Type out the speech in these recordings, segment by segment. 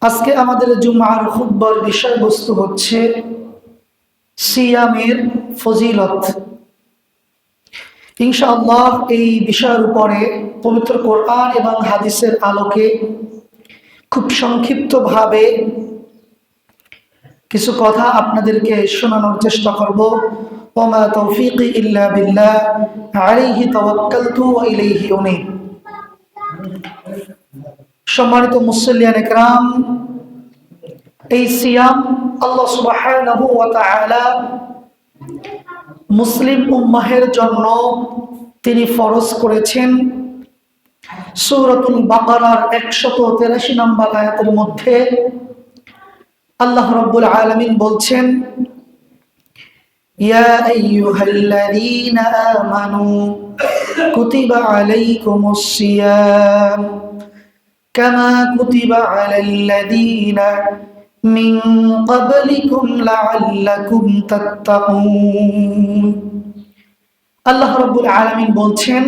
আজকে আমাদের জুমার খুতবার বিষয়বস্তু হচ্ছে সিয়ামের ফজিলত। ইনশাআল্লাহ এই বিষয়ের উপরে পবিত্র কোরআন এবং হাদিসের আলোকে খুব সংক্ষিপ্তভাবে কিছু কথা আপনাদেরকে শোনানোর চেষ্টা করব। ওমা তৌফিকি ইল্লা বিল্লাহ, আলাইহি তাওয়াক্কালতু ওয়া ইলাইহি উনীব। সম্মানিত মুসল্লিয়ান ইকরাম, এই সিয়াম আল্লাহ সুবহানাহু ওয়া তাআলা মুসলিম উম্মাহের জন্য তিনি ফরজ করেছেন। সূরাতুল বাকারার 183 নম্বর আয়াতের মধ্যে আল্লাহ রাব্বুল আলামিন বলছেন, ইয়া আইয়ুহাল্লাযীনা আমানু কুতিবা আলাইকুমুস সিয়াম কামা কুতিবা আলাল্লাযীনা মিন ক্বাবলিকুম লাআল্লাকুম তাত্তাকুন। আল্লাহ রাব্বুল আলামিন বলছেন,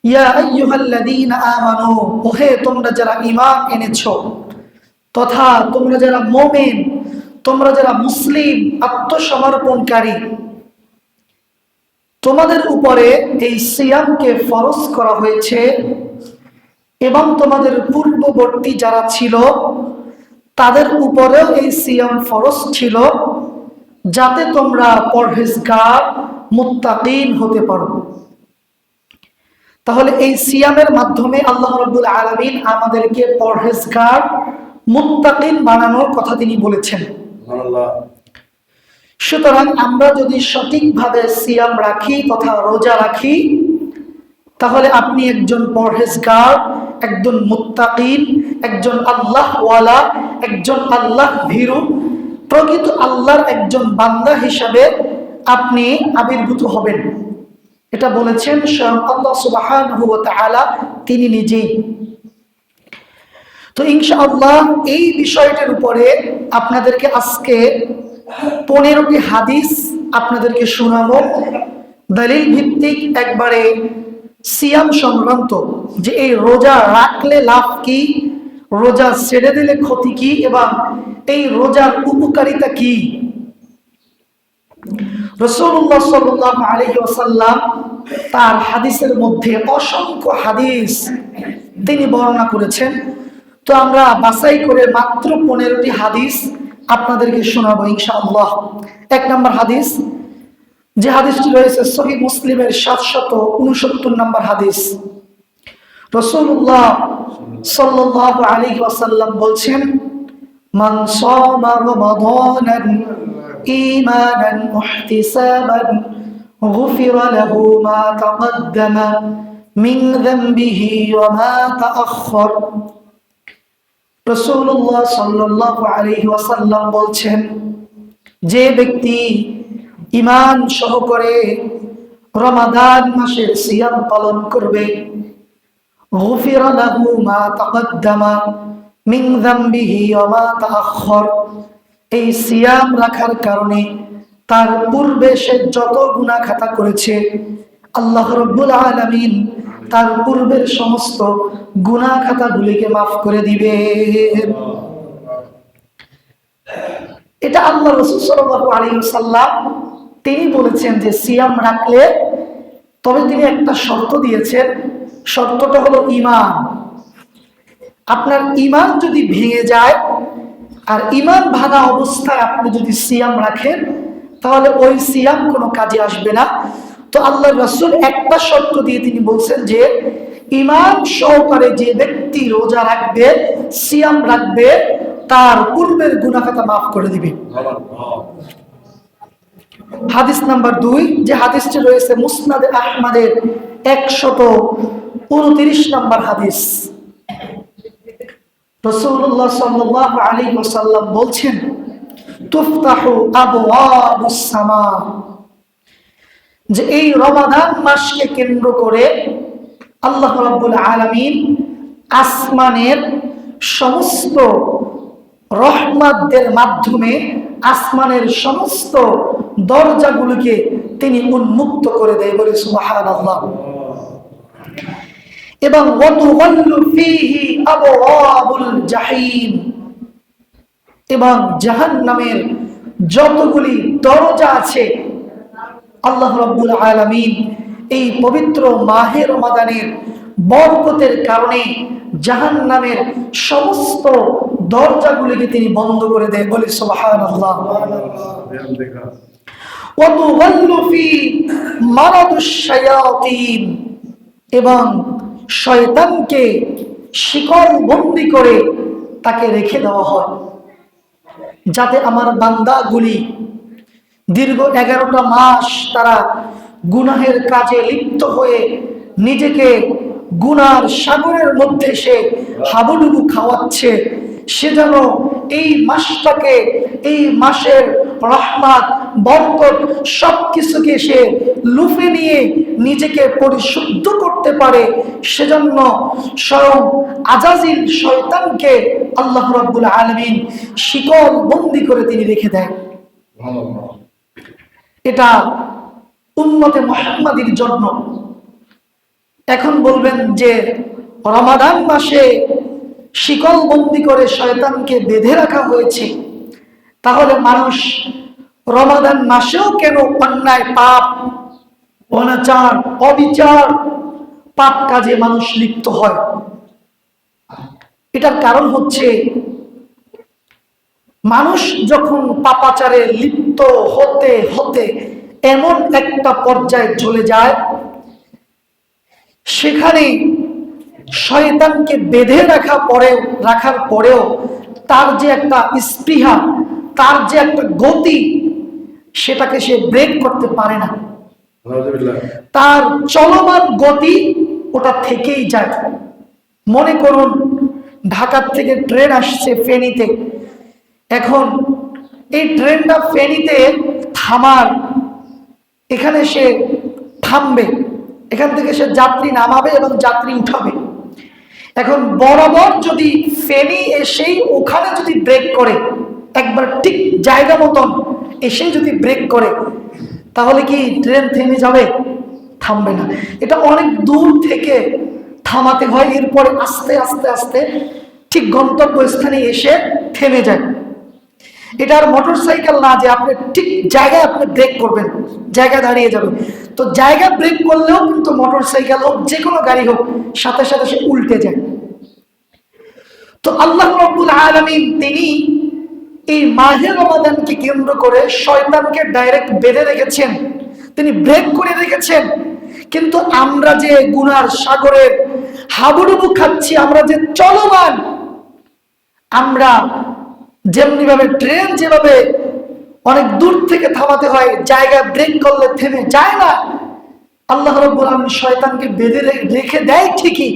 ইয়া আইয়ুহাল্লাযীনা আমানু, ওহে তোমরা যারা ঈমান এনেছো, তথা তোমরা যারা মুমিন, তোমরা যারা মুসলিম আত্মসমর্পণকারী, তোমাদের উপরে এই সিয়ামকে ফরজ করা হয়েছে এবং তোমাদের পূর্ববর্তী যারা ছিল তাদের উপরেও এই সিয়াম ফরজ ছিল, যাতে তোমরা পরহেজগার মুত্তাকিন হতে পারো। তাহলে এই সিয়ামের মাধ্যমে আল্লাহ রাব্বুল আলামিন আমাদেরকে পরহেজগার মুত্তাকিন বানানোর কথা তিনি বলেছেন। সুতরাং আমরা যদি সঠিকভাবে সিয়াম রাখি তথা রোজা রাখি, তাহলে আপনি একজন পরহেজগার, একজন মুত্তাকিন, একজন আল্লাহওয়ালা, একজন আল্লাহ ভীরু, প্রকৃত আল্লাহর একজন বান্দা হিসাবে আপনি আবির্ভূত হবেন। এটা বলেছেন স্বয়ং আল্লাহ সুবহানাহু ওয়া তাআলা তিনি নিজেই। তো ইনশাআল্লাহ এই বিষয়টার উপরে আপনাদেরকে আজকে 15টি হাদিস আপনাদেরকে শোনাবো, দলিল ভিত্তিক, একবারে সিয়াম সংক্রান্ত, যে এই রোজা রাখলে লাভ কি, রোজা ছেড়ে দিলে ক্ষতি কি, এবং এই রোজার উপকারিতা কি। রাসূলুল্লাহ সাল্লাল্লাহু আলাইহি ওয়াসাল্লাম তার হাদিসের মধ্যে অসংখ্য হাদিস তিনি বর্ণনা করেছেন। তো আমরা বাছাই করে মাত্র 15টি হাদিস আপনাদেরকে শোনাবো ইনশাআল্লাহ। 1 নম্বর হাদিস, যে হাদিসটি রয়েছে সহিহ মুসলিমের 769 নম্বর হাদিস। রাসূলুল্লাহ সাল্লাল্লাহু আলাইহি ওয়াসাল্লাম বলছেন, মান সামা রমাদানান ঈমানান মুহতিসাবান গুফিরা লাহু মা তাকদ্দামা মিন যামবিহি ওয়া মা তাআখার। রাসূলুল্লাহ সাল্লাল্লাহু আলাইহি ওয়াসাল্লাম বলছেন, যে ব্যক্তি ঈমান সহকারে রমাদান মাসের সিয়াম পালন করবে, গুফিরা লাহু মা তাকদ্দামা মিন যামবিহি ওয়া মা তাআখার, এই সিয়াম রাখার কারণে তার পূর্বে সে যত গুনাহ খাতা করেছে আল্লাহ রাব্বুল আলামিন তার পূর্বের সমস্ত গুনাহ খাতাগুলিকে মাফ করে দিবেন। এটা আল্লাহ রাসূল সাল্লাল্লাহু আলাইহি ওয়াসাল্লাম তিনি বলেছেন যে সিয়াম রাখলে, তবে তিনি একটা শর্ত দিয়েছেন, শর্তটা হলো ঈমান। আপনার ঈমান যদি ভেঙে যায় আর ঈমান ভাঙা অবস্থায় আপনি যদি সিয়াম রাখেন, তাহলে ওই সিয়াম কোনো কাজে আসবে না। তো আল্লাহর রাসূল একটা শর্ত দিয়ে তিনি বলছেন যে ঈমান সহকারে যে ব্যক্তি রোজা রাখবে, সিয়াম রাখবে, তার পূর্বের গুনাহ খাতা মাফ করে দিবে। হাদিস নাম্বার 2, যে হাদিসটি রয়েছে মুসনাদে আহমদের 129 নম্বর হাদিস। রাসূলুল্লাহ সাল্লাল্লাহু আলাইহি ওয়াসাল্লাম বলছেন, তুফতাহু আবওয়াবুস সামা, যে এই রমাদান মাসকে কেন্দ্র করে আল্লাহ রাব্বুল আলামিন আসমানের সমস্ত রহমতের মাধ্যমে আসমানের সমস্ত দরজাগুলোকে তিনি উন্মুক্ত করে দেয়, বলে সুবহানাল্লাহ। এবং ওয়াতুগাল্লু ফীহি আবওয়াবুল জাহিম, এবং জাহান্নামের যতগুলি দরজা আছে আল্লাহ রাব্বুল আলামিন এই পবিত্র মাহে রমাদানের বরকতের কারণে জাহান্নামের সমস্ত দরজাগুলিকে তিনি বন্ধ করে দেন। বলি সুবহানাল্লাহ। ওয়াতুগাল্লু ফী মারাদুশ শায়াতিন, এবং শয়তানকে শিকল বন্দি করে তাকে রেখে দেওয়া হয়, যাতে আমার বান্দাগুলি দীর্ঘ 11টা মাস তারা গুনাহের কাজে লিপ্ত হয়ে নিজেকে গুনার সাগরের মধ্যে সে হাবুডুবু খাওয়াচ্ছে, সে যেন এই মাসটাকে, এই মাসের রহমত বরকত সবকিছুকে সে লুফে নিয়ে নিজেকে পরিশুদ্ধ করতে পারে। সেজন্য স্বয়ং আজাজিল শয়তানকে আল্লাহ রাব্বুল আলামিন শিকল বন্দি করে তিনি রেখে দেন। এটা উম্মতে মুহাম্মাদির জন্য। এখন বলবেন যে রমাদান মাসে শিকল বন্দি করে শয়তানকে বেঁধে রাখা হয়েছে, তাহলে মানুষ রমাদান মাসেও কেন অন্যায়, পাপ, অনাচার, অবিচার, পাপ কাজে মানুষ লিপ্ত হয়? এটার কারণ হচ্ছে মানুষ যখন পাপাচারে লিপ্ত হতে হতে এমন একটা পর্যায়ে চলে যায়, সেখানে শয়তানকে বেঁধে রাখার পরেও তার যে একটা স্পৃহা, তার যে একটা গতি, সেটাকে সে ব্রেক করতে পারে না। তার চলমান গতি ওটা থেকেই যায়। মনে করুন ঢাকা থেকে ট্রেন আসছে ফেনীতে, এখন এই ট্রেনটা ফেনীতে থামার, এখানে সে থামবে, এখান থেকে সে যাত্রী নামাবে এবং যাত্রী উঠাবে। এখন বরাবর যদি ফেনী এসেই ওখানে যদি ব্রেক করে, একবার ঠিক জায়গা মতন এসে যদি ব্রেক করে, তাহলে কি ট্রেন থেমে যাবে? থামবে না। এটা অনেক দূর থেকে থামাতে হয়, এরপরে আস্তে আস্তে আস্তে ঠিক গন্তব্যস্থানে এসে থেমে যায়। এটা আর মোটরসাইকেল না যে আপনি ঠিক জায়গায় আপনি ব্রেক করবেন, জায়গায় দাঁড়িয়ে যাবে। তো জায়গা ব্রেক করলেও কিন্তু মোটরসাইকেল হোক, যে কোনো গাড়ি হোক, সাথে সাথে সে উল্টে যায়। তো আল্লাহ রাব্বুল আলামিন তিনি এই মাহে রমাদানকে কেন্দ্র করে শয়তানকে ডাইরেক্ট বেঁধে রেখেছেন, তিনি ব্রেক করে রেখেছেন। কিন্তু আমরা যে গুনার সাগরের হাবুডুবু খাচ্ছি, আমরা যে চলমান, আমরা যেমনি ভাবে ট্রেন যেভাবে অনেক দূর থেকে থামাতে হয়, জায়গায় ব্রেক করলে থেমে যায় না, আল্লাহ রাব্বুল আলামিন শয়তানকে বেঁধে রেখে দেয় ঠিকই,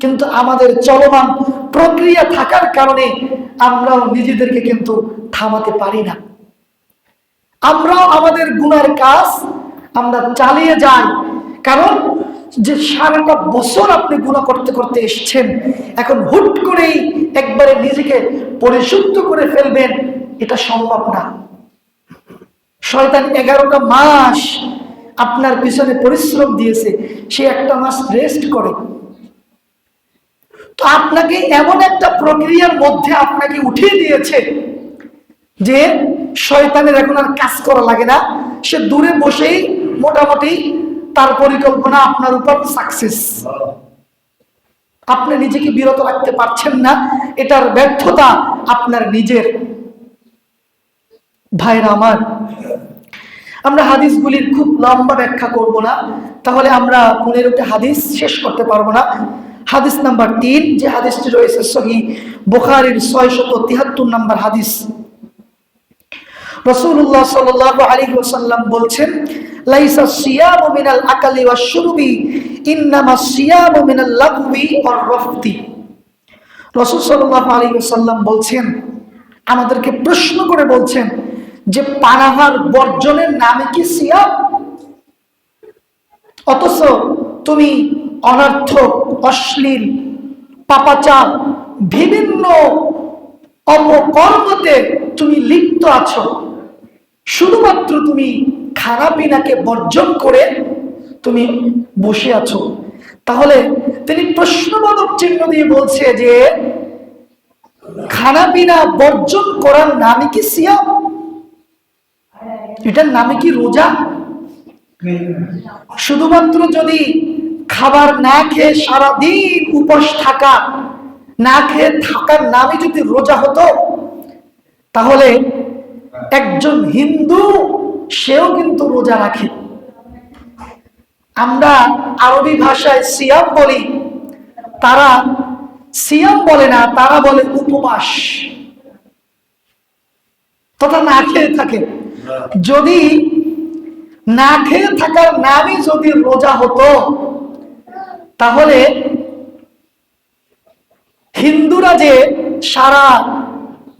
কিন্তু আমাদের চলমান প্রক্রিয়া থাকার কারণে আমরাও নিজেদেরকে কিন্তু থামাতে পারি না। আমরাও আমাদের গুনার কাজ আমরা চালিয়ে যাই, কারণ যে সারাটা বছর আপনি গুনাহ করতে করতে এসেছেন, এখন হুট করেই একবারে নিজেকে পরিশুদ্ধ করে ফেলবেন, এটা সম্ভব না। শয়তান 11টা মাস আপনার পিছনে পরিশ্রম দিয়েছে, সে একটা মাস রেস্ট করে। তো আপনাকে এমন একটা প্রক্রিয়ার মধ্যে আপনাকে উঠিয়ে দিয়েছে যে শয়তানের এখন আর কাজ করা লাগে না, সে দূরে বসেই মোটামুটি তার পরিকল্পনা আপনার উপর সাকসেস। আপনি নিজেকে বিরত রাখতে পারছেন না, এটার ব্যর্থতা আপনার নিজের। ভাইরা আমার, আমরা হাদিসগুলির খুব লম্বা ব্যাখ্যা করব না, তাহলে আমরা 15টি হাদিস শেষ করতে পারবো না। হাদিস নাম্বার 3, যে হাদিসটি রয়েছে সহিহ বুখারীর 673 নম্বর হাদিস। রাসূলুল্লাহ সাল্লাল্লাহু আলাইহি ওয়াসাল্লাম বলছেন, লাইসা সিয়ামু মিনাল আকালি ওয়াশ শুরবি, ইন্নামা সিয়ামু মিনাল লাগবি ওয়ার রাফতি। রাসূল সাল্লাল্লাহু আলাইহি ওয়াসাল্লাম বলছেন, আমাদেরকে প্রশ্ন করে বলছেন যে পানাহার বর্জনের নামে কি সিয়াম? অথচ তুমি অনর্থক, অশ্লীল, পাপাচার, বিভিন্ন অপকর্মতে তুমি লিপ্ত আছো, শুধুমাত্র তুমি খানা পিনাকে বর্জন করে তুমি বসে আছো। তাহলে তিনি প্রশ্নবোধক চিহ্ন দিয়ে বলছে যে খানা পিনা বর্জন করার নামই কি সিয়াম? এটার নামে কি রোজা? শুধুমাত্র যদি খাবার না খেয়ে সারাদিন উপোস থাকা, না খেয়ে থাকার নামে যদি রোজা হতো, তাহলে একজন হিন্দু সেও কিন্তু রোজা রাখে। আমরা আরবি ভাষায় সিয়াম বলি, তারা সিয়াম বলে না, তারা বলে উপবাস, তথা না খেয়ে থাকে। যদি না খেয়ে থাকার নামই যদি রোজা হতো, তাহলে হিন্দুরা যে সারা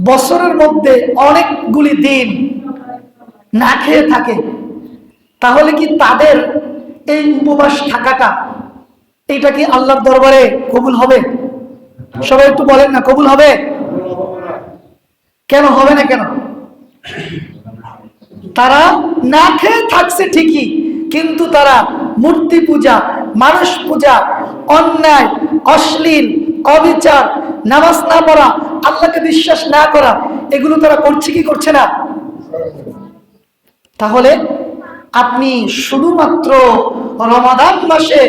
বছরের মধ্যে অনেকগুলি দিন না খেয়ে থাকে, তাহলে কি তাদের এই উপবাস থাকাটা, এটা কি আল্লাহর দরবারে কবুল হবে? সবাই একটু বলেন না, কবুল হবে? কেন হবে না? কেন? তারা না খেয়ে থাকছে ঠিকই, কিন্তু তারা মূর্তি পূজা, মানুষ পূজা, অন্যায়, অশ্লীল, অবিচার, নামাজ না পড়া, আল্লাহকে বিশ্বাস না করা, এগুলো তারা করছে কি করছে না? তাহলে আপনি শুধুমাত্র রমাদান মাসে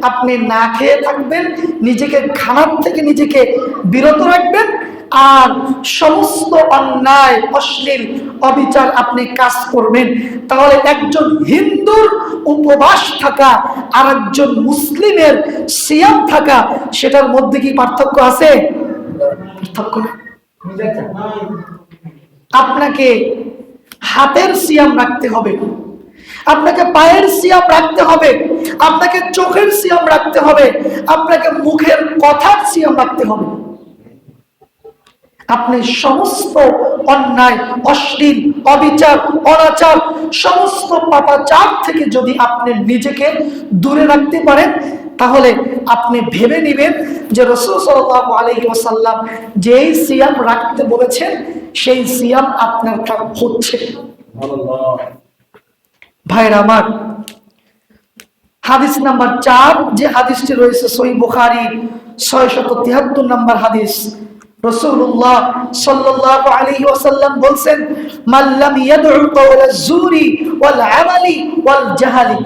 আপনি না খেয়ে থাকবেন, নিজেকে খানার থেকে নিজেকে বিরত রাখবেন, আর সমস্ত অন্যায়, অশ্লীল, অবিচার আপনি কাজ করবেন। তাহলে একজন হিন্দুর উপবাস থাকা আর একজন মুসলিমের সিয়াম থাকা, সেটার মধ্যে কি পার্থক্য আছে? পার্থক্য না। আপনাকে হাতের সিয়াম রাখতে হবে, আপনাকে পায়ের সিয়াম রাখতে হবে, আপনাকে চোখের সিয়াম রাখতে হবে, আপনাকে মুখের কথার সিয়াম রাখতে হবে। আপনি সমস্ত অন্যায়, অশ্লীল, অবিচার, অনাচার, সমস্ত পাপাচার থেকে যদি আপনি নিজেকে দূরে রাখতে পারেন, তাহলে আপনি ভেবে নেবেন যে রাসূল সাল্লাল্লাহু আলাইহি ওয়াসাল্লাম যেই সিয়াম রাখতে বলেছেন, সেই সিয়াম আপনার হচ্ছে। ভাইরা আমার, হাদিস নাম্বার 4, যে হাদিসটি রয়েছে সহিহ বুখারী 673 নম্বর হাদিস। রাসূলুল্লাহ সাল্লাল্লাহু আলাইহি ওয়াসাল্লাম বলেন, মান লাম ইয়াদউ কাওলাজ জুরি ওয়াল আমালি ওয়াল জাহালি।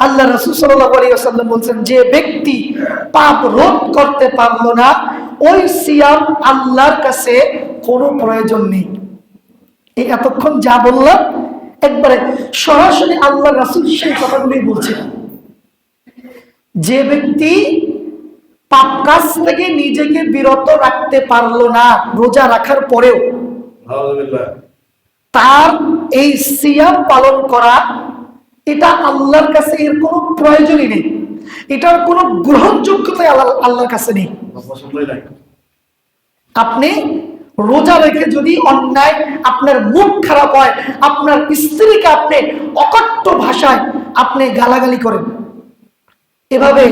আল্লাহ রাসূল সাল্লাল্লাহু আলাইহি ওয়াসাল্লাম বলেন, যে ব্যক্তি পাপ রোধ করতে পারলো না, ওই সিয়াম আল্লাহর কাছে কোনো প্রয়োজন নেই। এই এতক্ষণ যা বললাম, একবারে সরাসরি আল্লাহ রাসূল সেই কথাগুলি বলছেন। যে ব্যক্তি পাপ কাজ থেকে নিজেকে বিরত রাখতে পারলো না রোজা রাখার পরেও, তার এই সিয়াম পালন করা, এটা আল্লাহর কাছে এর কোনো প্রয়োজনই নেই, এটার কোনো গ্রহণযোগ্যতা আল্লাহর কাছে নেই। আপনি রোজা রেখে যদি অন্যায়, আপনার মুখ খারাপ হয়, আপনার স্ত্রীকে আপনি অকট্য ভাষায় আপনি গালাগালি করেন, এভাবে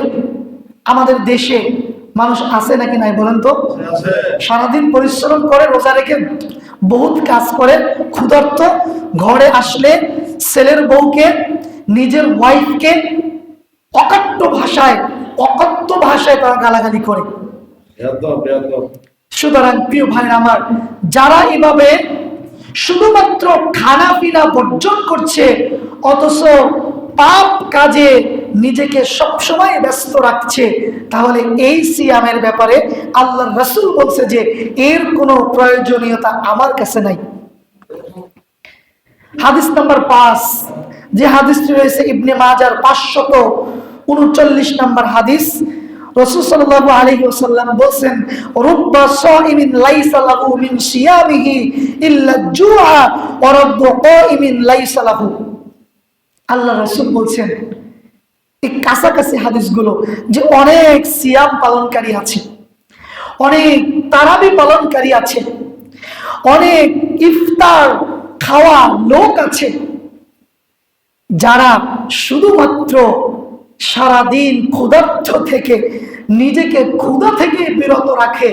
আমাদের দেশে মানুষ আছে নাকি নাই বলেন তো? সারাদিন পরিশ্রম করে, রোজা রেখে বহুত কাজ করে, ক্ষুধার্ত, ঘরে আসলে ছেলের বউকে, নিজের ওয়াইফকে অকট্য ভাষায় তারা গালাগালি করে। সুতরাং প্রিয় ভাইরা আমার, যারা এভাবে শুধুমাত্র খানা পিনা বর্জন করছে, অথচ পাপ কাজে নিজেকে সবসময় ব্যস্ত রাখছে, তাহলে এই সিয়ামের ব্যাপারে আল্লাহর রাসূল বলছে যে এর কোনো প্রয়োজনীয়তা আমার কাছে নাই। হাদিস নাম্বার 5, যে হাদিসটি রয়েছে ইবনে মাজার 539 নম্বর হাদিস। রাসূল সাল্লাল্লাহু আলাইহি ওয়াসাল্লাম বলেন, রুব্বা সাইমিন লাইসা লাহু মিন সিয়ামিহি ইল্লা জুআ ওয়া রাব্বু কাইমিন লাইসা লাহু। আল্লাহ রাসূল বলছেন, এই কাছাকাছি হাদিসগুলো, যে অনেক সিয়াম পালনকারী আছে, অনেক তারাবি পালনকারী আছে, অনেক ইফতার খাওয়া লোক আছে, যারা শুধুমাত্র সারাদিন ক্ষুধার্ত থেকে নিজেকে ক্ষুধা থেকে বিরত রাখে।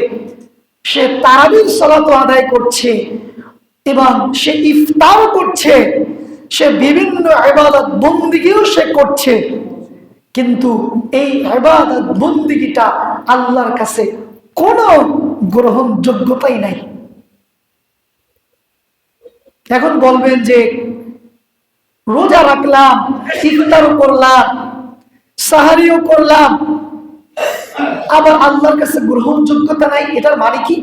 সে তারাবির সালাত আদায় করছে এবং সে ইফতার করছে, সে বিভিন্ন ইবাদত বন্দেগীও সে করছে, কিন্তু এই ইবাদত বন্দেগীটা আল্লাহর কাছে কোনো গ্রহণযোগ্যতাই নাই। এখন বলবেন যে রোজা রাখলাম, ইফতারও করলাম, সাহারিও করলাম, আবার আল্লাহর কাছে গ্রহণযোগ্যতা নাই, এটার মানে কি?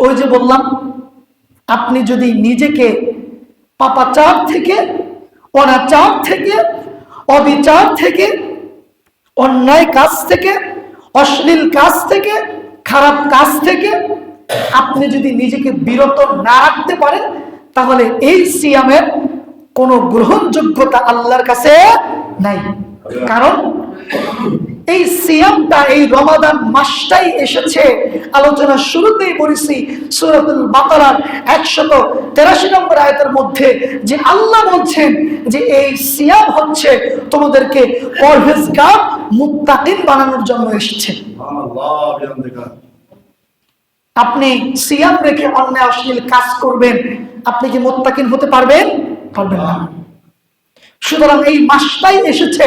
ওই যে বললাম, আপনি যদি নিজেকে পাপাচার থেকে, অনাচার থেকে, অবিচার থেকে, অন্যায় কাজ থেকে, অশ্লীল কাজ থেকে, খারাপ কাজ থেকে আপনি যদি নিজেকে বিরত না রাখতে পারেন, তাহলে এই সিয়ামের কোনো গ্রহণযোগ্যতা আল্লাহর কাছে নাই। কারণ এই সিয়ামটা, এই রমাদান মাসটাই এসেছে, আলোচনা শুরুতেই বলেছি সূরাতুল বাকারার 183 নম্বর আয়াতের মধ্যে, যে আল্লাহ বলছেন যে এই সিয়াম হচ্ছে তোমাদেরকে পরহেজগার মুত্তাকিন বানানোর জন্য এসেছে। আপনি সিয়াম রেখে অন্যায় অশ্লীল কাজ করবেন, আপনি কি মুত্তাকিন হতে পারবেন? পারবেন না। সুতরাং এই মাসটাই এসেছে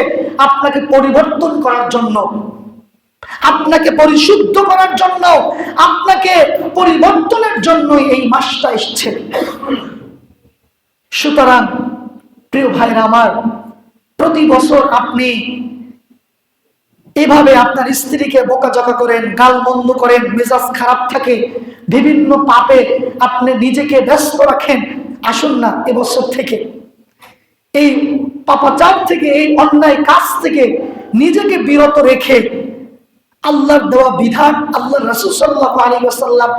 আপনাকে পরিবর্তন করার জন্য, আপনাকে পরিশুদ্ধ করার জন্য, আপনাকে পরিবর্তনের জন্যই এই মাসটা এসেছে। সুতরাং প্রিয় ভাইরা আমার, প্রতি বছর আপনি এভাবে আপনার স্ত্রীকে বোকাঝোকা করেন, গালমন্দ করেন, মেজাজ খারাপ থাকে, বিভিন্ন পাপে আপনি নিজেকে ব্যস্ত রাখেন। আসুন না এবছর থেকে এই পাপাচার থেকে, এই অন্যায় কাজ থেকে নিজেকে বিরত রেখে আল্লাহর দেওয়া বিধান, আল্লাহর রাসূল সাল্লাল্লাহু আলাইহি ওয়াসাল্লাম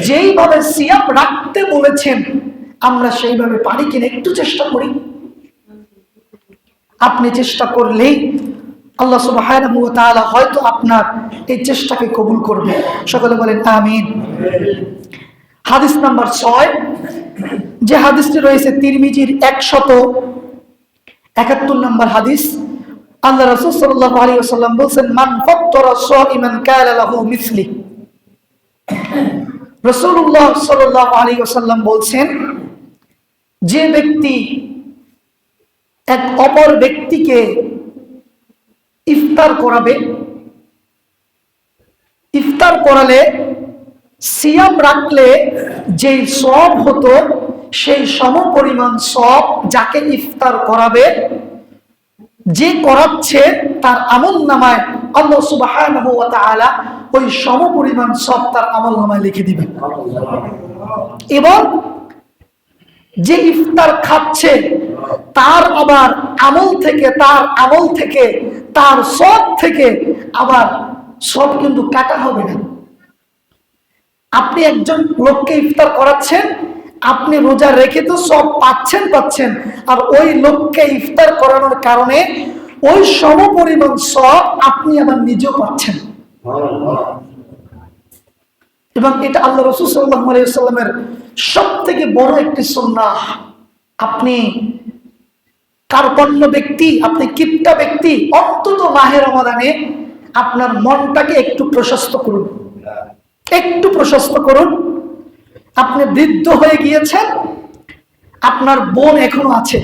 যেইভাবে সিয়াম রাখতে বলেছেন, আমরা সেইভাবে পারি কিনা একটু চেষ্টা করি। আপনি চেষ্টা করলেই আল্লাহ সুবহানাহু ওয়া তাআলা হয়তো আপনার এই চেষ্টাকে কবুল করবে। সকলে বলেন আমিন। হাদিস নাম্বার 6, যে হাদিসটি রয়েছে তিরমিজির 171 নম্বর হাদিস। আল্লাহ রাসূল সাল্লাল্লাহু আলাইহি ওয়াসাল্লাম বলেন, মান ফাত্তারা সাইমান কানা লাহু মিসলি। রাসূলুল্লাহ সাল্লাল্লাহু আলাইহি ওয়াসাল্লাম বলেন, যে ব্যক্তি এক অপর ব্যক্তিকে ইফতার করাবে, ইফতার করালে, সিয়াম রাখলে যে সওয়াব হতো, সেই সমপরিমাণ সওয়াব যাকে ইফতার করাবে, যে করাচ্ছে, তার আমলনামায় আল্লাহ সুবহানাহু ওয়া তাআলা ওই সমপরিমাণ সওয়াব তার আমলনামায় লিখে দিবেন। এবং যে ইফতার খাচ্ছে তার আবার আমল থেকে, তার আমল থেকে, তার সওয়াব থেকে আবার সওয়াব কিন্তু কাটা হবে না। আপনি একজন লোককে ইফতার করাচ্ছেন, আপনি রোজা রেখে তো সব পাচ্ছেন, আর ওই লোককে ইফতার করানোর কারণে ওই সমপরিমাণ সব আপনি আবার নিজেও পাচ্ছেন। এবং এটা আল্লাহ রাসূল সাল্লাল্লাহু আলাইহি ওয়াসাল্লামের সবথেকে বড় একটি সুন্নাহ। আপনি কার্পণ্য ব্যক্তি, আপনি কিপটা ব্যক্তি, অন্তত মাহে রমাদানে আপনার মনটাকে একটু প্রশস্ত করুন, একটু প্রশস্ত করুন। আপনি বৃদ্ধ হয়ে গিয়েছেন, আপনার বোন এখনো আছে,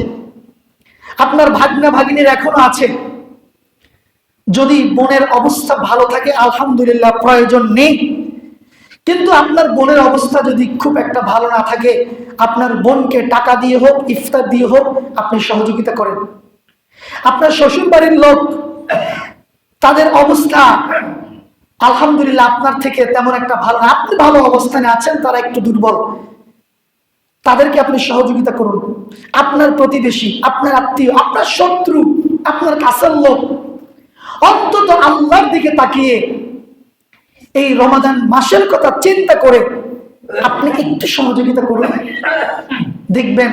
আপনার ভাগ্না ভাগিনীর এখনো আছে। যদি বোনের অবস্থা ভালো থাকে আলহামদুলিল্লাহ, প্রয়োজন নেই। কিন্তু আপনার বোনের অবস্থা যদি খুব একটা ভালো না থাকে, আপনার বোনকে টাকা দিয়ে হোক, ইফতার দিয়ে হোক, আপনি সহযোগিতা করেন। আপনার শ্বশুর বাড়ির লোক, তাদের অবস্থা আলহামদুলিল্লাহ আপনার থেকে তেমন একটা ভালো না, আপনি ভালো অবস্থানে আছেন, তারা একটু দুর্বল, তাদেরকে আপনি সহযোগিতা করুন। আপনার প্রতিবেশী, আপনার আত্মীয়, আপনার শত্রু, আপনার কাছের লোক, অন্তত আল্লাহর দিকে তাকিয়ে এই রমাদান মাসের কথা চিন্তা করে আপনি একটু সহযোগিতা করুন। দেখবেন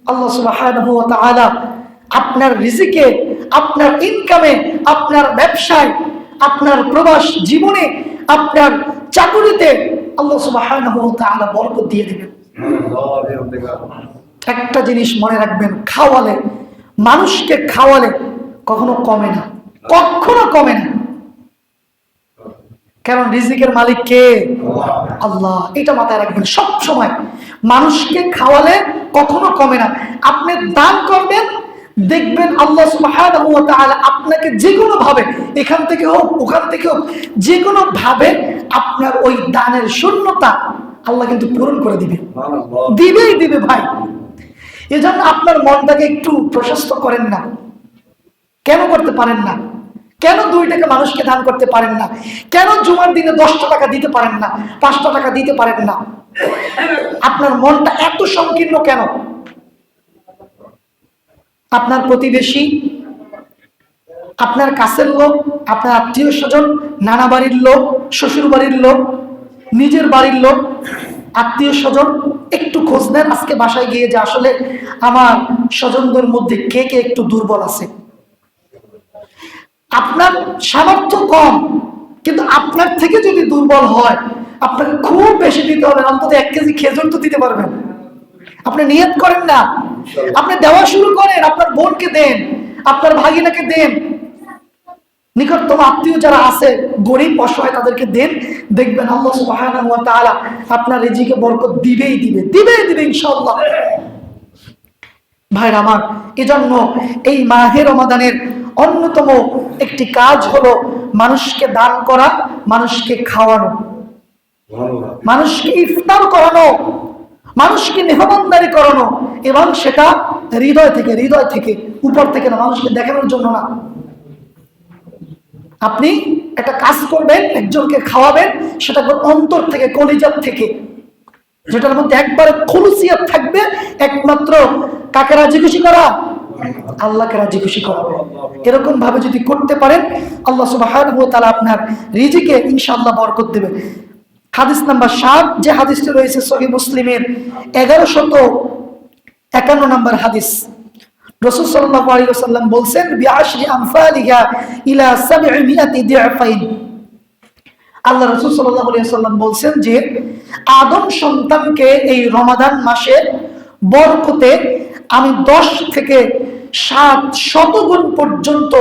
আল্লাহ সুবহানাহু ওয়া তাআলা আপনার রিজিকে, আপনার ইনকামে, আপনার ব্যবসায়, আপনার প্রবাস জীবনে, আপনার চাকুরিতে আল্লাহ সুবহানাহু ওয়া তাআলা বরকত দিয়ে দিবেন। একটা জিনিস মনে রাখবেন, খাওয়ালে, মানুষকে খাওয়ালে কখনো কমে না, কখনো কমে না। কারণ রিজিকের মালিক কে? আল্লাহ। এটা মাথায় রাখবেন সব সময়। মানুষকে খাওয়ালে কখনো কমে না। আপনি দান করবেন, দেখবেন আল্লাহ সুবহানাহু ওয়া তাআলা আপনাকে যে কোনো ভাবে, এখান থেকে হোক ওখান থেকে হোক, যে কোনো ভাবে আপনার ওই দানের শূন্যতা আল্লাহ কিন্তু পূরণ করে দিবে, দিবেই দিবে ভাই। এজন্য আপনার মনটাকে একটু প্রশস্ত করেন না। কেন করতে পারেন না? কেন 2 টাকা মানুষকে দান করতে পারেন না? কেন জুমার দিনে 10টা টাকা দিতে পারেন না, 5টা টাকা দিতে পারেন না? আপনার মনটা এত সংকীর্ণ কেন? আপনার প্রতিবেশী, আপনার কাছের লোক, আপনার আত্মীয় স্বজন, নানা বাড়ির লোক, শ্বশুর বাড়ির লোক, নিজের বাড়ির লোক, আত্মীয় স্বজন, একটু খোঁজ নেন আজকে বাসায় গিয়ে যে আসলে আমার স্বজনদের মধ্যে কে কে একটু দুর্বল আছে। আপনার সামর্থ্য কম, কিন্তু আপনার থেকে যদি দুর্বল হয় আপনাকে খুব বেশি দিতে হবে, অন্তত 1 কেজি খেজুর তো দিতে পারবেন। আপনি নিয়ত করেন না, আপনি দেওয়া শুরু করেন, আপনার বোনকে দেন, আপনার ভাগিনাকে দেন, নিকটতম আত্মীয় যারা আছে গরিব অসহায় তাদেরকে দেন। দেখবেন আল্লাহ সুবহানাহু ওয়া তাআলা আপনার রিজিকে বরকত দিবেই দিবে, দিবেই দিবে ইনশাআল্লাহ। ভাইরা আমার, এজন্য এই মাহে রমাদানের অন্যতম একটি কাজ হলো মানুষকে দান করা, মানুষকে খাওয়ানো, মানুষকে ইফতার করানো, মানুষকে মেহমানদারি করানো, এবং সেটা হৃদয় থেকে, হৃদয় থেকে, উপর থেকে না, মানুষকে দেখানোর জন্য না। আপনি একটা কাজ করবেন, একজনকে খাওয়াবেন, সেটা অন্তর থেকে, কলিজার থেকে, যেটার মধ্যে একবারে খুলুসিয়াত থাকবে, একমাত্র কাকে রাজি খুশি করা? আল্লাহকে রাজি খুশি করা। এরকম ভাবে যদি করতে পারেন আল্লাহ সুবহানাহু ওয়া তাআলা আপনার রিজিকে ইনশাআল্লাহ বরকত দেবে। হাদিস নাম্বার 7, যে হাদিসটি রয়েছে সহিহ মুসলিমের 1151 নম্বর হাদিস। রাসূল সাল্লাল্লাহু আলাইহি ওয়াসাল্লাম বলেন, বিআশরি আমসালিহা ইলা 700 দিআফাইন। আল্লাহ রাসূল সাল্লাল্লাহু আলাইহি ওয়াসাল্লাম বলেন যে আদম সন্তানকে এই রমাদান মাসে বরকতে আমি 10 থেকে 700 গুণ পর্যন্ত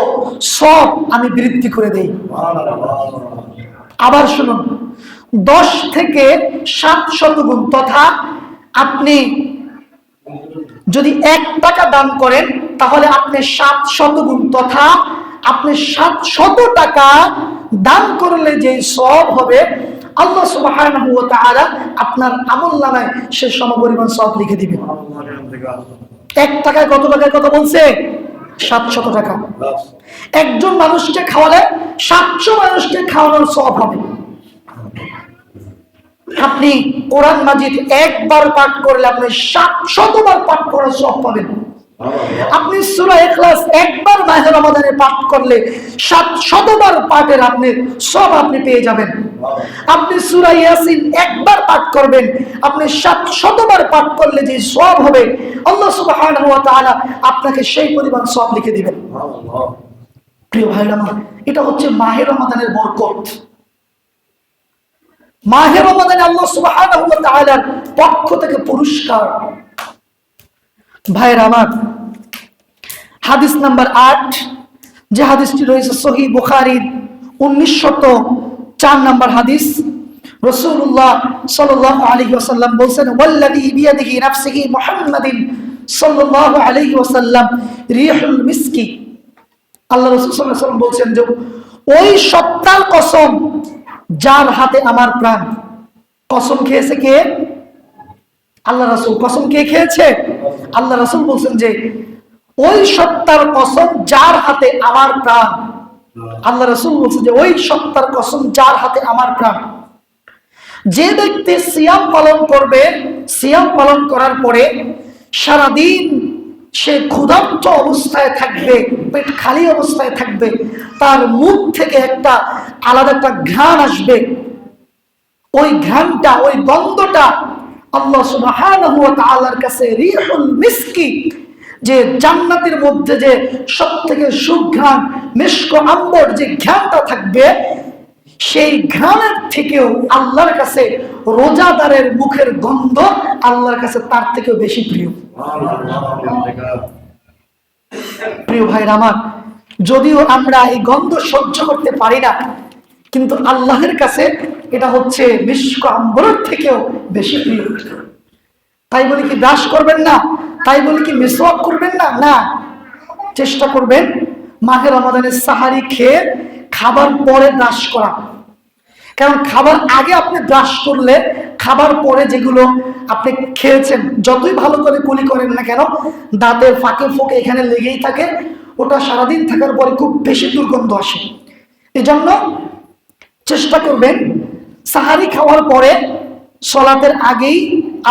সব আমি বৃদ্ধি করে দেই। আবার শুনুন, 10 থেকে 700 গুণ, তথা আপনি যদি 1 টাকা দান করেন তাহলে আপনি 700 গুণ, তথা আপনি 700 টাকা দান করলে যে সওয়াব হবে আল্লাহ সুবহানাহু ওয়া তাআলা আপনার আমলনামায় সে সমপরিমাণ সওয়াব লিখে দিবেন। 1 টাকায় কত টাকার কথা বলছে? 700 টাকা। একজন মানুষকে খাওয়ালে 700 মানুষকে খাওয়ানোর সওয়াব হবে। আপনি কোরআন মাজিদ একবার পাঠ করলে আপনি 700 বার পাঠ করার সওয়াব পাবেন। আপনি সূরা ইখলাস একবার মাহে রমাদানে পাঠ করলে 700 বার পাঠের আপনি সওয়াব আপনি পেয়ে যাবেন। আপনি সূরা ইয়াসিন একবার পাঠ করবেন, আপনি 700 বার পাঠ করলে যে সওয়াব হবে আল্লাহ সুবহানাহু ওয়া তাআলা আপনাকে সেই পরিমাণ সওয়াব লিখে দিবেন। প্রিয় ভাইরা আমার, এটা হচ্ছে মাহে রমাদানের বরকত। মাহে রমাদানে আল্লাহ সুবহানাহু ওয়া তাআলার পক্ষ থেকে পুরস্কার। ভাইরা আমার, হাদিস নাম্বার 8, যে হাদিসটি রয়েছে সহিহ বুখারীর 1904 নম্বর হাদিস। রাসূলুল্লাহ সাল্লাল্লাহু আলাইহি ওয়াসাল্লাম বলেন, ওয়াল্লাযী বিয়াদিহি নাফসুহু মুহাম্মাদিন সাল্লাল্লাহু আলাইহি ওয়াসাল্লাম রিহুল মিসকি। আল্লাহ রাসূল সাল্লাল্লাহু আলাইহি ওয়াসাল্লাম বলেন যে ওই সত্তার কসম যার হাতে আমার প্রাণ। কসম খেয়েছে কে? আল্লাহ রাসূল। কসম কে খেয়েছে? আল্লাহ রাসূল বলেন যে ওই সত্তার কসম যার হাতে আমার প্রাণ। আল্লাহ রাসূল বলেন যে ওই সত্তার কসম যার হাতে আমার প্রাণ। যে ব্যক্তি সিয়াম পালন করবে, সিয়াম পালন করার পরে সারাদিন সে ক্ষুধার্ত অবস্থায় থাকবে, পেট খালি অবস্থায় থাকবে, তার মুখ থেকে একটা আলাদা একটা ঘ্রাণ আসবে। ওই ঘ্রাণটা, ওই গন্ধটা আল্লাহ সুবহানাহু ওয়া তাআলার কাছে রিহুল মিসকি, যে জান্নাতের মধ্যে যে সবথেকে সুঘ্রাণ মিশক আম্বর যে ঘ্রাণটা থাকবে, সেই ঘ্রাণের থেকেও আল্লাহর কাছে রোজাদারের মুখের গন্ধ আল্লাহর কাছে তার থেকেও বেশি প্রিয়। প্রিয় ভাইরা আমার, যদিও আমরা এই গন্ধ সহ্য করতে পারি না, কিন্তু আল্লাহর কাছে এটা হচ্ছে মিশক আম্বরের থেকেও বেশি প্রিয়। তাই বলে কি ব্রাশ করবেন না? তাই বলে কি মিসওয়াক করবেন না? না, চেষ্টা করবেন মাহে রমাদানের সাহারি খেয়ে খাবার পরে ব্রাশ করা। কারণ খাবার আগে আপনি ব্রাশ করলে খাবার পরে যেগুলো আপনি খেয়েছেন যতই ভালো করে কুলি করেন না কেন, দাঁতের ফাঁকে ফোঁকে এখানে লেগেই থাকে, ওটা সারাদিন থাকার পরে খুব বেশি দুর্গন্ধ আসে। এজন্য চেষ্টা করবেন সাহারি খাওয়ার পরে সলাতের আগেই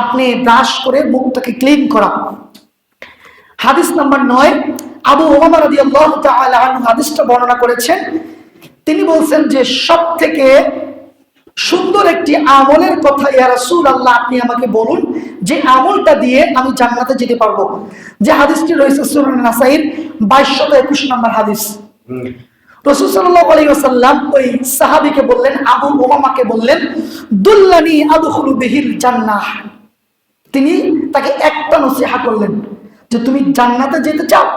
আপনি ব্রাশ করে মুখটাকে ক্লিন করা। হাদিস নাম্বার 9, আবু উমামা রাদিয়াল্লাহু তাআলা আনহু হাদিসটা বর্ণনা করেছেন। তিনি বলছেন যে সব থেকে সুন্দর একটি আমলের কথা ইয়া রাসূলুল্লাহ আপনি আমাকে বলুন যে আমলটা দিয়ে আমি জান্নাতে যেতে পারবো। যে হাদিসটি রয়েছে সুনান নাসাঈর 2221 নম্বর হাদিস। রাসূল সাল্লাল্লাহু আলাইহি ওয়াসাল্লাম ওই সাহাবীকে বললেন, আবু উমামাকে বললেন, দুল্লানি আদখুলু বিহিল জান্নাহ। তিনি তাকে একটা নসিহত করলেন যে তুমি জান্নাতে যেতে চাও,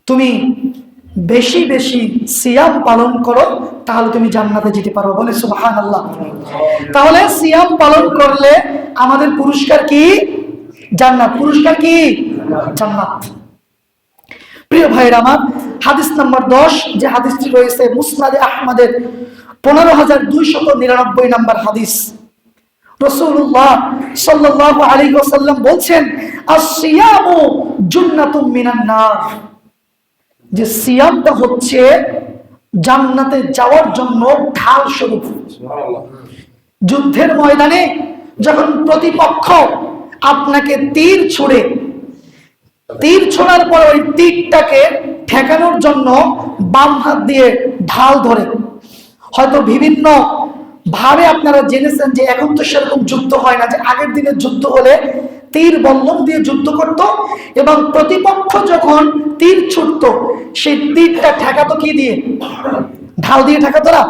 তুমি বেশি বেশি সিয়াম পালন করো, তাহলে তুমি জান্নাতে যেতে পারো। বলে সুবহানাল্লাহ। তাহলে সিয়াম পালন করলে আমাদের পুরস্কার কি? জান্নাত। পুরস্কার কি? জান্নাত। প্রিয় ভাইরা আমার, হাদিস নাম্বার 10, যে হাদিসটি রয়েছে মুসনাদে আহমদের 15299 নম্বর হাদিস। রাসূলুল্লাহ সাল্লাল্লাহু আলাইহি ওয়াসাল্লাম বলছেন, আস-সিয়ামু জুন্নাতুম মিনান নার। যে সিয়ামটা হচ্ছে জান্নাতে যাওয়ার জন্য ঢাল স্বরূপ। যুদ্ধের ময়দানে যখন প্রতিপক্ষ আপনাকে তীর ছোড়ার পর ওই তীরটাকে ঠেকানোর জন্য বাম হাত দিয়ে ঢাল ধরে, হয়তো বিভিন্ন ভাবে আপনারা জেনেছেন যে এখন তো সেরকম যুদ্ধ হয় না, যে আগের দিনের যুদ্ধ হলে তীর বল্লম দিয়ে যুদ্ধ করত এবং প্রতিপক্ষ যখন তীর ছুটতো সেই তীরটা ঠেকাতো কি দিয়ে? ঢাল দিয়ে ঠেকাতো না।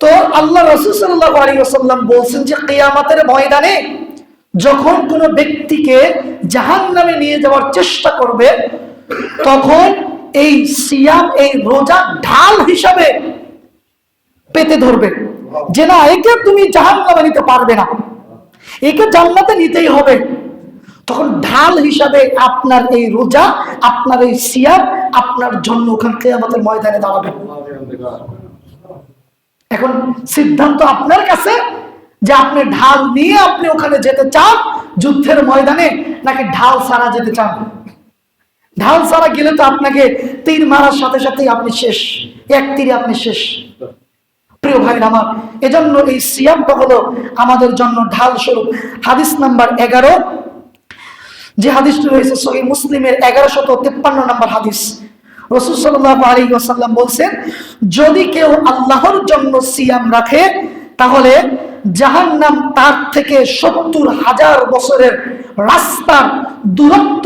তো আল্লাহ রাসূল সাল্লাল্লাহু আলাইহি ওয়াসাল্লাম বলছেন যে কিয়ামতের ময়দানে যখন কোনো ব্যক্তিকে জাহান্নামে নিয়ে যাওয়ার চেষ্টা করবে, তখন এই সিয়াম, এই রোজা ঢাল হিসাবে পেতে ধরবে যে না, একে তুমি জাহান্নামে নিতে পারবে না, একে জান্নাতে নিতেই হবে। তখন ঢাল হিসাবে আপনার এই রোজা, আপনার এই সিয়াম আপনার জন্য ওখানে কিয়ামতের ময়দানে দাঁড়াবে। এখন সিদ্ধান্ত আপনার কাছে যে আপনি ঢাল নিয়ে আপনি ওখানে যেতে চান যুদ্ধের ময়দানে, নাকি ঢাল ছাড়া যেতে চান। ঢাল ছাড়া গেলে তো আপনাকে তীর মারার সাথে সাথেই আপনি শেষ, এক তীরে আপনি শেষ। প্রিয় ভাই আমার, এজন্য এই সিয়ামটা হলো আমাদের জন্য ঢাল স্বরূপ। হাদিস নাম্বার 11, যে হাদিসটি রয়েছে সহিহ মুসলিমের 1153 নম্বর হাদিস। রাসূল সাল্লাল্লাহু আলাইহি ওয়াসাল্লাম বলছেন, যদি কেউ আল্লাহর জন্য সিয়াম রাখে তাহলে জাহান্নাম তার থেকে 70,000 বছরের রাস্তার দূরত্ব,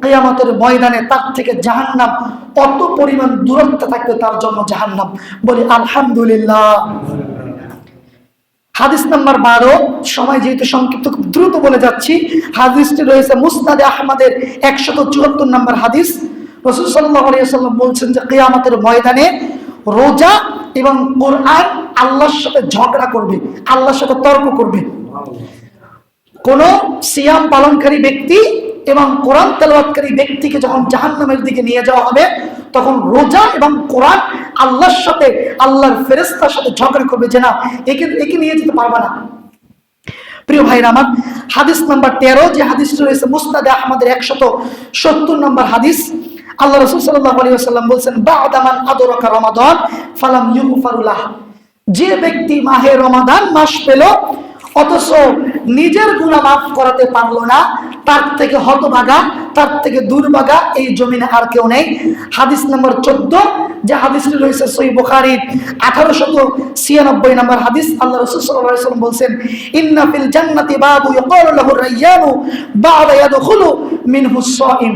কিয়ামতের ময়দানে তার থেকে জাহান্নাম কত পরিমাণ দূরত্ব থাকবে তার জন্য জাহান্নাম। বলি আলহামদুলিল্লাহ। হাদিস নাম্বার 12, সময় যেহেতু সংক্ষিপ্ত খুব দ্রুত বলে যাচ্ছি। হাদিসটি রয়েছে মুসনাদে আহমদের 174 নম্বর হাদিস। রাসূল সাল্লাল্লাহু আলাইহি ওয়াসাল্লাম বলছেন যে কিয়ামতের ময়দানে রোজা এবং কোরআন আল্লাহর সাথে ঝগড়া করবে, আল্লাহর সাথে তর্ক করবে। কোন সিয়াম পালনকারী ব্যক্তি এবং কোরআন তেলাওয়াতকারী ব্যক্তিকে যখন জাহান্নামের দিকে নিয়ে যাওয়া হবে, তখন রোজা এবং কোরআন আল্লাহর সাথে, আল্লাহর ফেরেশতার সাথে ঝগড়া করবে যে না, একে নিয়ে যেতে পারবে না। প্রিয় ভাইরা আমার, হাদিস নাম্বার 13, যে হাদিসটি রয়েছে মুসনাদে আহমদের 170 নম্বর হাদিস। আল্লাহ রাসূল সাল্লাল্লাহু আলাইহি ওয়াসাল্লাম বলেন, বা'দা মান আদরাকা রমাদান ফালাম ইউগফার লাহ। যে ব্যক্তি মাহে রমাদান মাস পেল অথচ নিজের গুনাহ মাফ করাতে পারলো না, তার থেকে হতভাগা, তার থেকে দুর্ভাগা এই জমিনে আর কেউ নেই। হাদিস নাম্বার 14, যে হাদিসটি রয়েছে সহিহ বুখারীর 1896 নম্বর হাদিস। আল্লাহ রাসূল সাল্লাল্লাহু আলাইহি ওয়াসাল্লাম বলেন, ইন্না ফিল জান্নাতি বাবু ইয়াকালু লাহু রায়্যানু বা'দা ইয়াদখুলু মিনহু সাইম।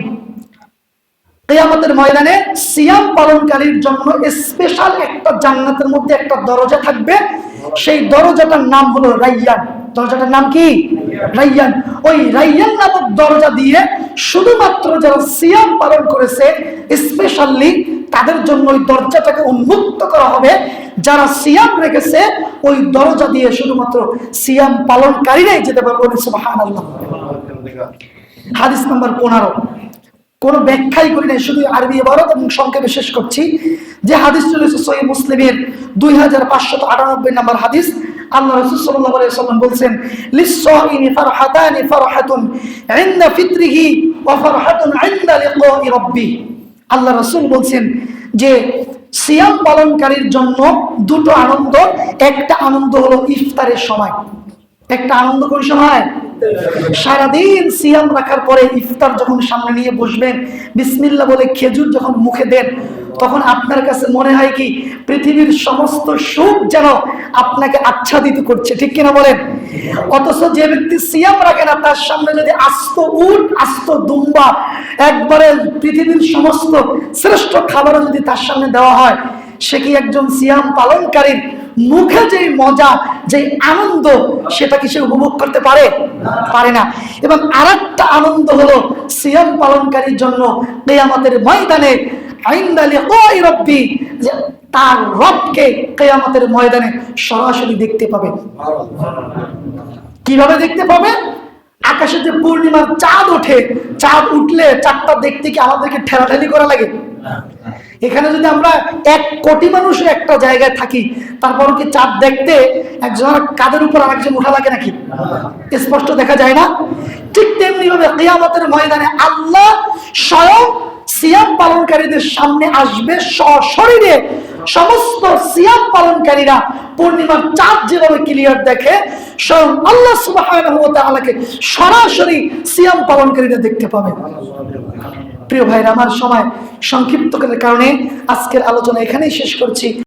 কিয়ামতের ময়দানে সিয়াম পালনকারীর জন্য স্পেশাল একটা জান্নাতের মধ্যে একটা দরজা থাকবে, সেই দরজাটার নাম হলো রায়্যান। দরজাটার নাম কি? রায়্যান। ওই রায়্যান নামক দরজা দিয়ে শুধুমাত্র যারা সিয়াম পালন করেছে স্পেশালি তাদের জন্য ওই দরজাটাকে উন্মুক্ত করা হবে। যারা সিয়াম রেখেছে ওই দরজা দিয়ে শুধুমাত্র সিয়াম পালনকারীরাই যেতে পারবে। সুবহানাল্লাহ। হাদিস নাম্বার 15, কোনো ব্যাখ্যাই করি নাই, শুধু আরবি ইবারত এবং সংক্ষেপে শেষ করছি। যে হাদিস চলেছে সহিহ মুসলিমের 2598 নম্বর হাদিস, আল্লাহ রাসূল সাল্লাল্লাহু আলাইহি ওয়াসাল্লাম বলছেন, লিস-সাইমি ফারহাতানি, ফারহাতুন ইনদা ফিতরিহি ওয়া ফারহাতুন ইনদা লিকাই রাব্বি। আল্লাহ রাসূল বলছেন যে সিয়াম পালনকারীর জন্য দুটো আনন্দ। একটা আনন্দ হলো ইফতারের সময়। একটা আনন্দ কোন সময়? সারাদিন সিয়াম রাখার পরে ইফতার যখন সামনে নিয়ে বসবেন, বিসমিল্লাহ বলে খেজুর যখন মুখে দেন, তখন আপনার কাছে মনে হয় কি পৃথিবীর সমস্ত সুখ যেন আপনাকে আচ্ছাদিত করছে, ঠিক কিনা বলেন? অথচ যে ব্যক্তি সিয়াম রাখে না, তার সামনে যদি আস্ত উট, আস্ত দুম্বা, একবারে পৃথিবীর সমস্ত শ্রেষ্ঠ খাবারও যদি তার সামনে দেওয়া হয়, সে কি একজন সিয়াম পালনকারীর মুখে যে মজা, যে আনন্দ, সেটা কি সে উপভোগ করতে পারে? পারে না। এবং আরেকটা আনন্দ হলো সিয়াম পালনকারীর জন্য কিয়ামতের ময়দানে ইনদা লিকাই রাব্বি, যে তার রবকে কিয়ামতের ময়দানে সরাসরি দেখতে পাবে। কিভাবে দেখতে পাবে? আকাশে যে পূর্ণিমার চাঁদ ওঠে, চাঁদ উঠলে চাঁদটা দেখতে কি আমাদেরকে ঠেলাঠেলি করা লাগে? এখানে যদি আমরা 1 কোটি মানুষ একটা জায়গায় থাকি, তারপর কি চাঁদ দেখতে একজনের কাঁধের উপর আরেকজন উঠা লাগে নাকি? স্পষ্ট দেখা যায় না? ঠিক তেমনি ভাবে কিয়ামতের ময়দানে আল্লাহ স্বয়ং সিয়াম পালনকারীদের সামনে আসবে সশরীরে। সমস্ত সিয়াম পালনকারীরা পূর্ণিমার চাঁদ যেভাবে ক্লিয়ার দেখে, স্বয়ং আল্লাহ সুবহানাহু ওয়া তাআলাকে সরাসরি সিয়াম পালনকারীরা দেখতে পাবে। প্রিয় ভাইরা আমার, সময় সংক্ষিপ্ত করার কারণে আজকের আলোচনা এখানেই শেষ করছি।